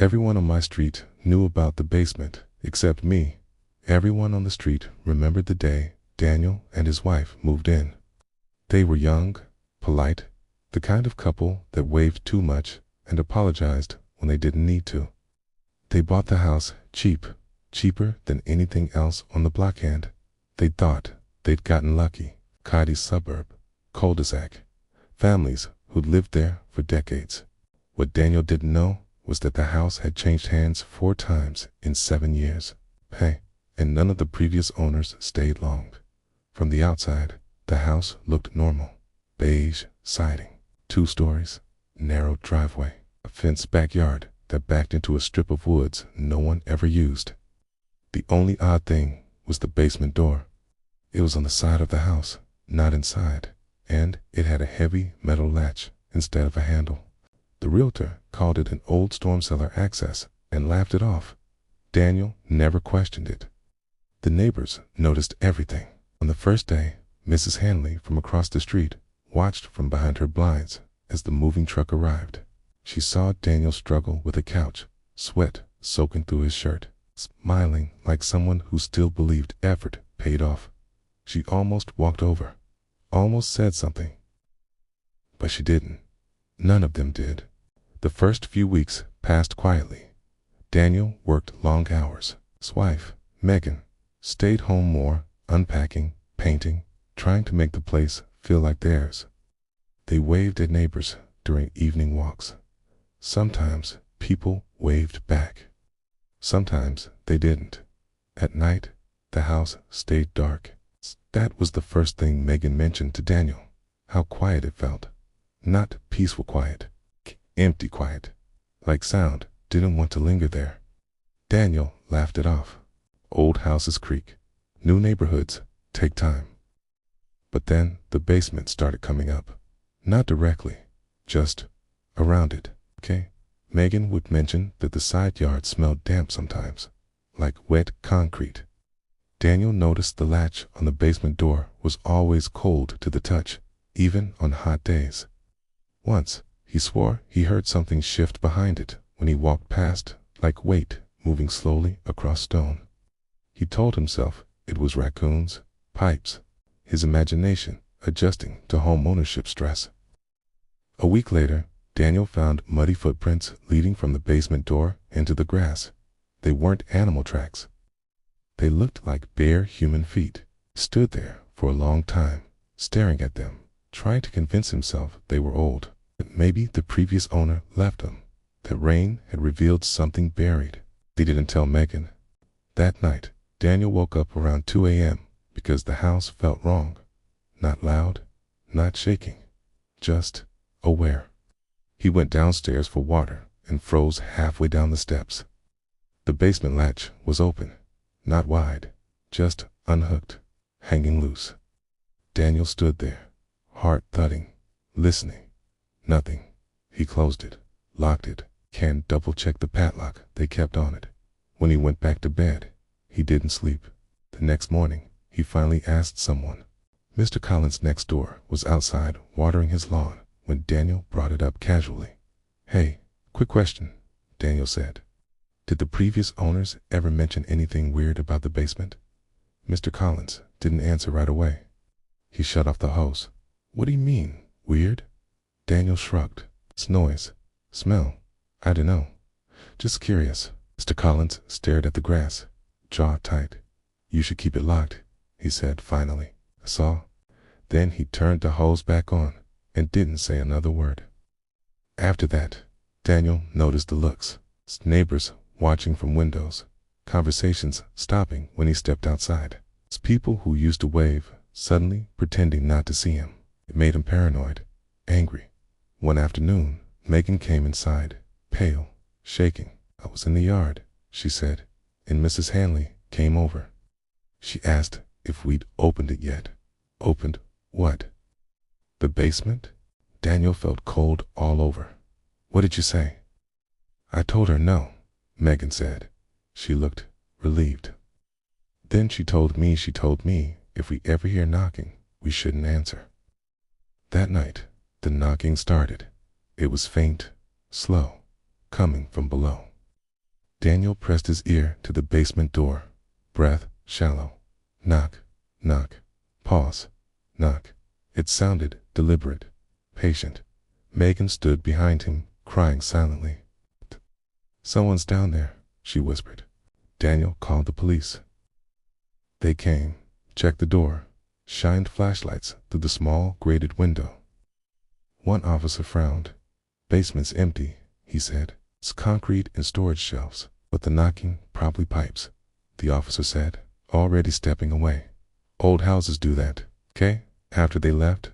Everyone on my street knew about the basement, except me. Everyone on the street remembered the day Daniel and his wife moved in. They were young, polite, the kind of couple that waved too much and apologized when they didn't need to. They bought the house cheap, cheaper than anything else on the block, and they thought they'd gotten lucky. Cotty's suburb, cul-de-sac, families who'd lived there for decades. What Daniel didn't know was that the house had changed hands 4 times in 7 years. And none of the previous owners stayed long. From the outside, the house looked normal. Beige siding, 2 stories, narrow driveway, a fenced backyard that backed into a strip of woods no one ever used. The only odd thing was the basement door. It was on the side of the house, not inside, and it had a heavy metal latch instead of a handle. The realtor called it an old storm cellar access and laughed it off. Daniel never questioned it. The neighbors noticed everything. On the first day, Mrs. Hanley from across the street watched from behind her blinds as the moving truck arrived. She saw Daniel struggle with a couch, sweat soaking through his shirt, smiling like someone who still believed effort paid off. She almost walked over, almost said something, but she didn't. None of them did. The first few weeks passed quietly. Daniel worked long hours. His wife, Megan, stayed home more, unpacking, painting, trying to make the place feel like theirs. They waved at neighbors during evening walks. Sometimes people waved back. Sometimes they didn't. At night, the house stayed dark. That was the first thing Megan mentioned to Daniel, how quiet it felt. Not peaceful quiet, empty quiet, like sound didn't want to linger there. Daniel laughed it off. Old houses creak. New neighborhoods take time. But then the basement started coming up. Not directly, just around it. Megan would mention that the side yard smelled damp sometimes, like wet concrete. Daniel noticed the latch on the basement door was always cold to the touch, even on hot days. Once, he swore he heard something shift behind it when he walked past, like weight moving slowly across stone. He told himself it was raccoons, pipes, his imagination adjusting to home ownership stress. A week later, Daniel found muddy footprints leading from the basement door into the grass. They weren't animal tracks. They looked like bare human feet. He stood there for a long time, staring at them, trying to convince himself they were old. That maybe the previous owner left them. That rain had revealed something buried. They didn't tell Megan. That night, Daniel woke up around 2 a.m. because the house felt wrong. Not loud, not shaking, just aware. He went downstairs for water and froze halfway down the steps. The basement latch was open, not wide, just unhooked, hanging loose. Daniel stood there, heart thudding, listening. Nothing. He closed it, locked it, and double-checked the padlock they kept on it. When he went back to bed, he didn't sleep. The next morning, he finally asked someone. Mr. Collins next door was outside watering his lawn when Daniel brought it up casually. "Hey, quick question," Daniel said. "Did the previous owners ever mention anything weird about the basement?" Mr. Collins didn't answer right away. He shut off the hose. "What do you mean, weird?" Daniel shrugged. "It's noise, smell, I don't know. Just curious." Mr. Collins stared at the grass, jaw tight. "You should keep it locked," he said finally. "That's all." Then he turned the hose back on and didn't say another word. After that, Daniel noticed the looks. Neighbors watching from windows, conversations stopping when he stepped outside. It's people who used to wave, suddenly pretending not to see him. It made him paranoid, angry. One afternoon, Megan came inside, pale, shaking. "I was in the yard," she said, and Mrs. Hanley came over. She asked if we'd opened it yet. Opened what? The basement? Daniel felt cold all over. "What did you say?" "I told her no," Megan said. She looked relieved. "Then she told me if we ever hear knocking, we shouldn't answer." That night, the knocking started. It was faint, slow, coming from below. Daniel pressed his ear to the basement door. Breath shallow. Knock, knock. Pause. Knock. It sounded deliberate, patient. Megan stood behind him, crying silently. "Someone's down there," she whispered. Daniel called the police. They came, checked the door, shined flashlights through the small grated window. One officer frowned. "Basement's empty," he said. "It's concrete and storage shelves, but the knocking probably pipes," the officer said, already stepping away. "Old houses do that, okay?" After they left,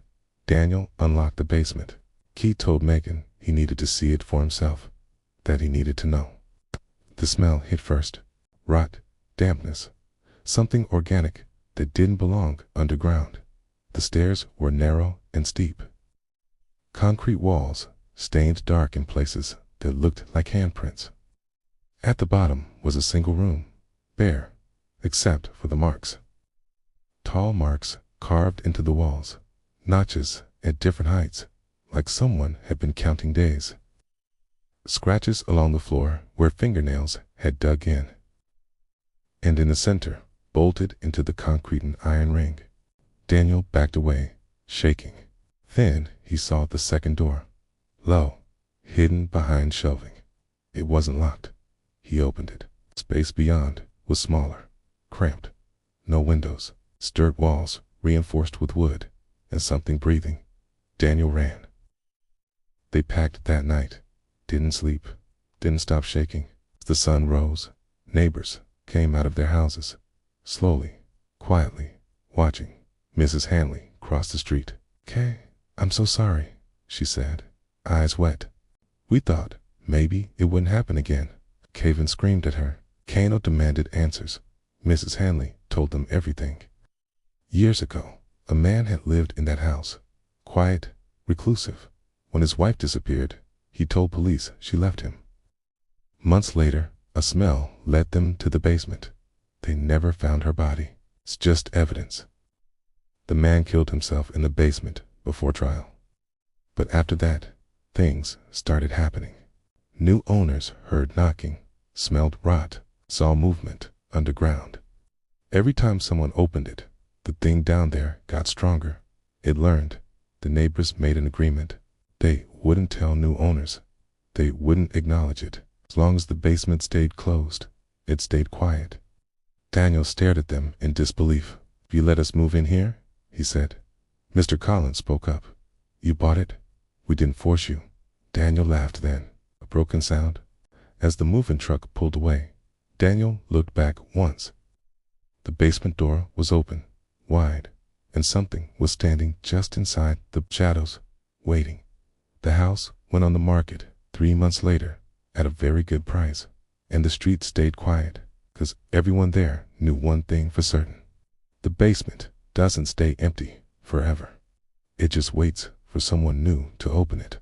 Daniel unlocked the basement. Key told Megan he needed to see it for himself, that he needed to know. The smell hit first. Rot, dampness, something organic that didn't belong underground. The stairs were narrow and steep. Concrete walls, stained dark in places that looked like handprints. At the bottom was a single room, bare, except for the marks. Tall marks carved into the walls, notches at different heights, like someone had been counting days. Scratches along the floor where fingernails had dug in. And in the center, bolted into the concrete and iron ring. Daniel backed away, shaking. Then he saw the second door. Low, hidden behind shelving. It wasn't locked. He opened it. Space beyond was smaller, cramped. No windows, sturdy walls reinforced with wood, and something breathing. Daniel ran. They packed that night. Didn't sleep. Didn't stop shaking. As the sun rose, neighbors came out of their houses, slowly, quietly, watching. Mrs. Hanley crossed the street. "Kay, I'm so sorry," she said, eyes wet. "We thought maybe it wouldn't happen again." Caven screamed at her. Kano demanded answers. Mrs. Hanley told them everything. Years ago, a man had lived in that house, quiet, reclusive. When his wife disappeared, he told police she left him. Months later, a smell led them to the basement. They never found her body. It's just evidence. The man killed himself in the basement before trial. But after that, things started happening. New owners heard knocking, smelled rot, saw movement underground. Every time someone opened it, the thing down there got stronger. It learned. The neighbors made an agreement. They wouldn't tell new owners. They wouldn't acknowledge it. As long as the basement stayed closed, it stayed quiet. Daniel stared at them in disbelief. "If you let us move in here," he said. Mr. Collins spoke up. "You bought it? We didn't force you." Daniel laughed then. A broken sound. As the moving truck pulled away, Daniel looked back once. The basement door was open, wide, and something was standing just inside the shadows, waiting. The house went on the market 3 months later at a very good price, and the street stayed quiet because everyone there knew one thing for certain. The basement doesn't stay empty forever. It just waits for someone new to open it.